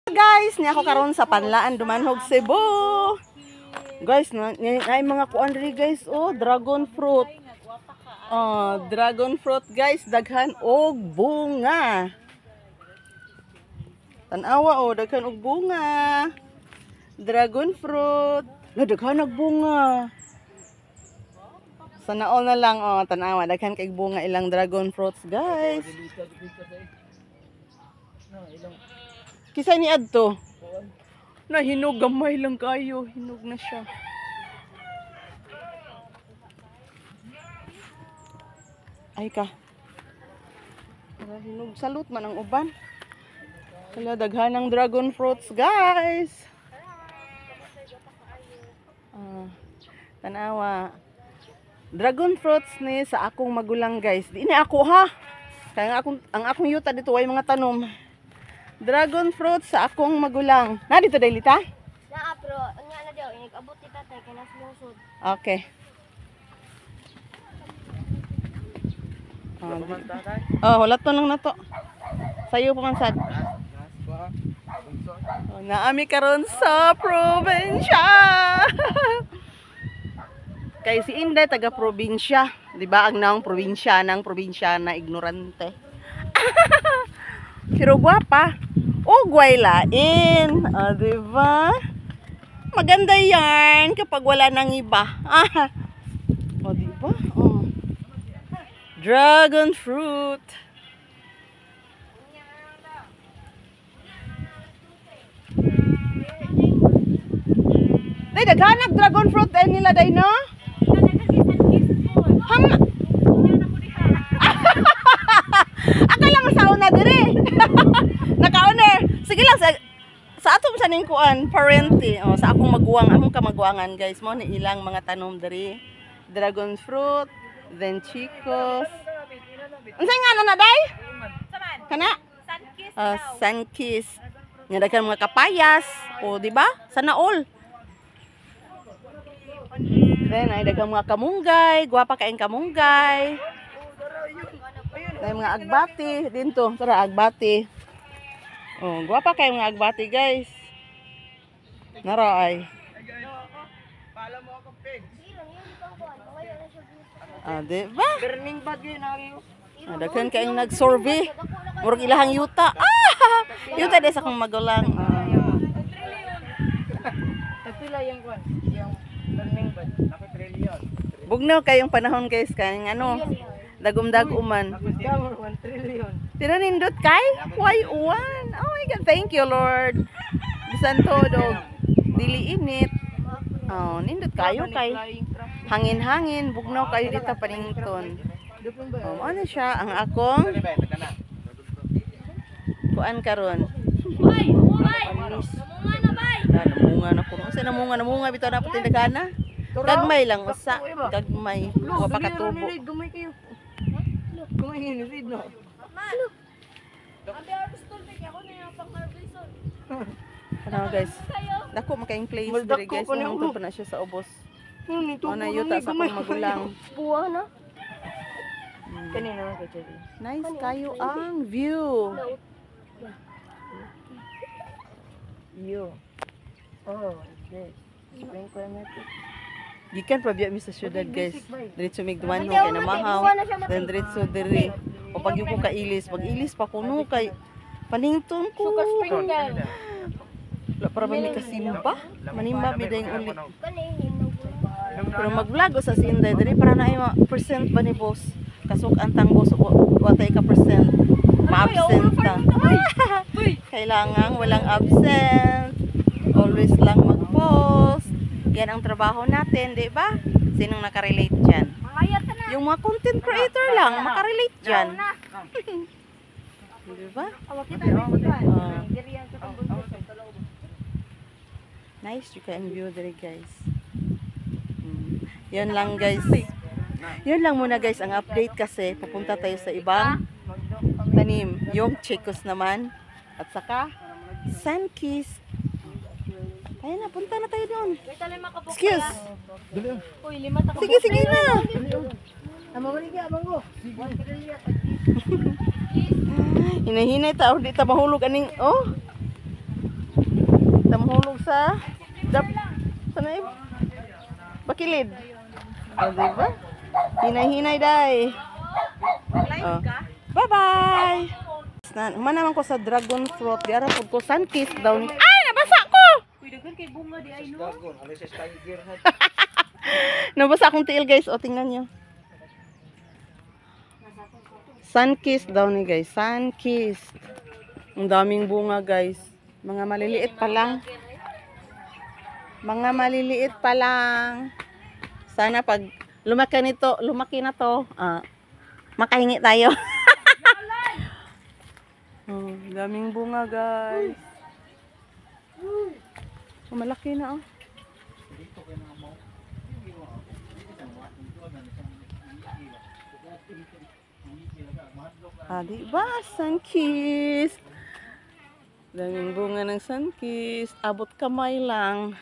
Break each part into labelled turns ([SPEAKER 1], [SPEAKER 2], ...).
[SPEAKER 1] Guys, niya ako karon sa Panlaan Dumanhog, Cebu. Guys, na mga kuan diri guys, oh, dragon fruit. Dragon fruit guys, daghan og bunga. Tanawa oh, daghan og bunga. Dragon fruit, daghan og bunga. Sana all na lang oh, tanawa daghan kay bunga ilang dragon fruits guys. Kisay ni adto? Na hinog gamay lang kayo, hinog na siya. Ay ka. Hinog salot man ang uban. Kala daghan ng dragon fruits, guys. Tanawa. Dragon fruits ni sa akong magulang, guys. Di ni ako ha. Kaya ang akong yuta dito ay mga tanom. Dragon fruit sa akong magulang. Na dito Daylita?
[SPEAKER 2] Na pero nya na daw inig-abot ti tatay kay nas lungsod.
[SPEAKER 1] Okay. Hulat to lang na to. Sayo pa man sad. Naami karon sa probinsya. Kay si Inday taga probinsya, di ba? Ang naong probinsya na ignorante. Pero guwapa. O gwaylain. Di ba? Maganda yan kapag wala nang iba. O di ba? Dragon fruit. Day daghanag dragon fruit nila day no? Akala mo sa una dire. Naka-owner. Sige lang sa ato sa ning kuan, parente. Sa akong maguwang, among kamagwangan guys, mo ni ilang mga tanom diri. Dragon fruit, then chicos. Unsay nga na day? Kana? Sunkiss. Nya daghan mga kapayas. O di ba? Sana all. Then ay daghang mga kamunggay, guwapa kaayong kamunggay. Ay mga agbati dinto, tara agbati. Oh, guwapa kaayong mga agbati, guys. Nara ay. Di ba?
[SPEAKER 2] Burning bag yun ari.
[SPEAKER 1] Daghan kaayong nag-survey. Murag ilahang yuta. Yuta des akong magulang.
[SPEAKER 2] Pila yung kwan, yung burning bag, nako trillion.
[SPEAKER 1] Bugnaw kayong panahon guys kay ano, dagum-daguman.
[SPEAKER 2] 1 trillion.
[SPEAKER 1] Tira nindot kay? Why one? Oh my God, thank you Lord. Bisan todo dili init. Oh, nindot kayo kay hangin-hangin, bugnaw kayo dito panington. Ano siya ang akong kuan karon.
[SPEAKER 2] Bay, namunga na bay.
[SPEAKER 1] Namunga na ko. Sa namunga bitaw na puti dagana. Gagmay lang usa, gagmay. Wa pa katubo.
[SPEAKER 2] Gumay kayo. Gumay ni Sid no. Abi harvest tool kay ako na yung pang-harveston.
[SPEAKER 1] Ano guys? Dako makaing place diri guys. Nung pa na siya sa ubos. Ano yuta sa akong magulang.
[SPEAKER 2] Buwa na. Kanina na kay
[SPEAKER 1] Nice kayo ang view.
[SPEAKER 2] You. Oh, this. Sprinkler method.
[SPEAKER 1] Gikan pa biya mi sa syudad guys. Diretso mig Dumanhog kay namahaw. Then diretso diri. O pag yung ko kailis, pag ilis pa kuno kay panington ko.
[SPEAKER 2] Suka sprinkler.
[SPEAKER 1] Wala para ba mi kasimba? Manimba mi dayong uli. Pero mag-vlog sa Sinday diri para na ay percent ba ni boss? Kasuk antang boss watay ka percent. Ma-absent ta. Kailangan walang absent. Always lang mag-post. Yan ang trabaho natin, di ba? Sinong nakarelate dyan? Yung mga content creator lang, makarelate dyan. Di ba? Nice, you can view there guys. Yan lang guys. Yan lang muna guys ang update kasi pupunta tayo sa ibang tanim. Yung chicos naman. At saka, sunkiss. Ayun na, punta na tayo doon. Excuse.
[SPEAKER 2] Uy, 5 ta.
[SPEAKER 1] Sige na. Hinahinay ta, di ta mahulog aning, oh. sa sana bakilid. O, diba? Hinay-hinay, day. Oh. Bye-bye! Human naman ko sa dragon fruit. Di ara po ko sunkiss daw ni... Ay! Nabasa ko!
[SPEAKER 2] Kay bunga di ay no.
[SPEAKER 1] Nabasa akong tiil, guys. O, tingnan nyo. Sunkiss daw ni, guys. Sunkiss. Ang daming bunga, guys. Mga maliliit pa lang. Mga maliliit pa lang. Sana pag lumaki na to, makahingi tayo. Oh, daming bunga, guys. Oh, malaki na, oh. Diba? Sunkissed. Daming bunga ng sunkissed. Abot kamay lang.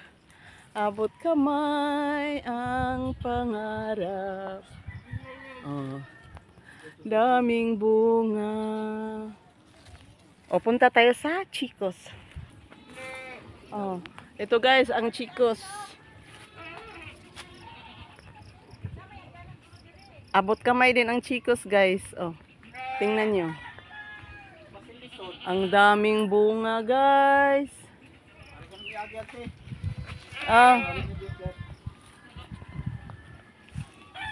[SPEAKER 1] Abot kamay ang pangarap. Oh. Daming bunga. O, punta tayo sa Chicos. Oh. Ito, guys, ang Chicos. Abot kamay din ang Chicos, guys. Oh. Tingnan nyo. Ang daming bunga, guys.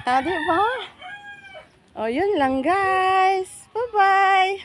[SPEAKER 1] Diba? O, yun lang, guys. Bye-bye.